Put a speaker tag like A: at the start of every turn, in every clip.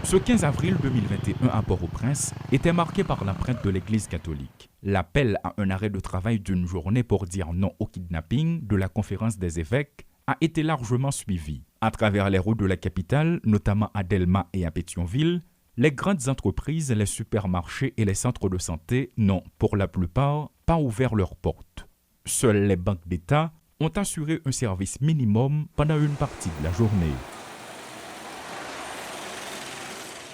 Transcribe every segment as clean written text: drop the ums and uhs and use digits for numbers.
A: Ce 15 avril 2021 à Port-au-Prince était marqué par l'empreinte de l'Église catholique. L'appel à un arrêt de travail d'une journée pour dire non au kidnapping de la conférence des évêques a été largement suivi. À travers les routes de la capitale, notamment à Delma et à Pétionville, les grandes entreprises, les supermarchés et les centres de santé n'ont, pour la plupart, pas ouvert leurs portes. Seules les banques d'État ont assuré un service minimum pendant une partie de la journée.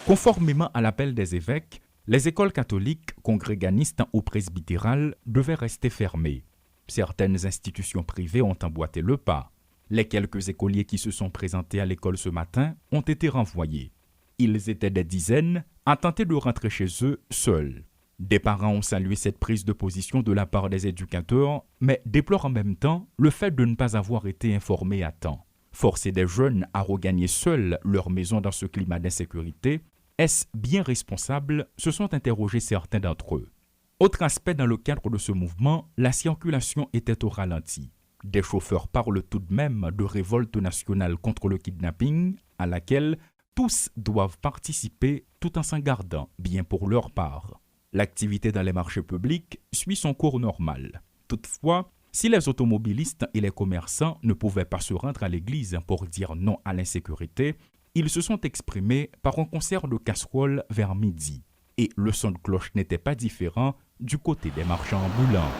A: Conformément à l'appel des évêques, les écoles catholiques, congréganistes ou presbytérales devaient rester fermées. Certaines institutions privées ont emboîté le pas. Les quelques écoliers qui se sont présentés à l'école ce matin ont été renvoyés. Ils étaient des dizaines à tenter de rentrer chez eux seuls. Des parents ont salué cette prise de position de la part des éducateurs, mais déplorent en même temps le fait de ne pas avoir été informés à temps. Forcer des jeunes à regagner seuls leur maison dans ce climat d'insécurité, est-ce bien responsable? Se sont interrogés certains d'entre eux. Autre aspect dans le cadre de ce mouvement, la circulation était au ralenti. Des chauffeurs parlent tout de même de révolte nationale contre le kidnapping, à laquelle tous doivent participer tout en s'en gardant bien pour leur part. L'activité dans les marchés publics suit son cours normal. Toutefois, si les automobilistes et les commerçants ne pouvaient pas se rendre à l'église pour dire non à l'insécurité, ils se sont exprimés par un concert de casseroles vers midi. Et le son de cloche n'était pas différent du côté des marchands ambulants.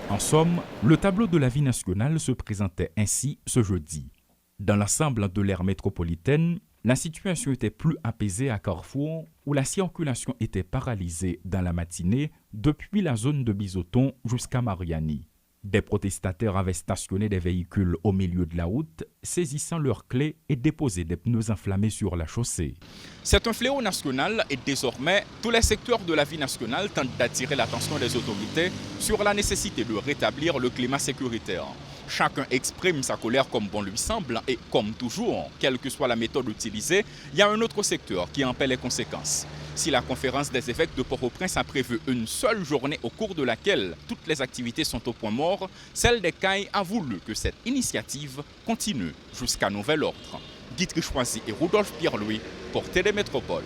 A: En somme, le tableau de la vie nationale se présentait ainsi ce jeudi. Dans l'ensemble de l'aire métropolitaine, la situation était plus apaisée à Carrefour, où la circulation était paralysée dans la matinée depuis la zone de Bizoton jusqu'à Mariani. Des protestataires avaient stationné des véhicules au milieu de la route, saisissant leurs clés et déposé des pneus enflammés sur la chaussée.
B: C'est un fléau national et désormais, tous les secteurs de la vie nationale tentent d'attirer l'attention des autorités sur la nécessité de rétablir le climat sécuritaire. Chacun exprime sa colère comme bon lui semble et comme toujours, quelle que soit la méthode utilisée, il y a un autre secteur qui en paie les conséquences. Si la conférence des évêques de Port-au-Prince a prévu une seule journée au cours de laquelle toutes les activités sont au point mort, celle des CAI a voulu que cette initiative continue jusqu'à nouvel ordre. Guy Trichoisi et Rudolph Pierre-Louis pour Télémétropole.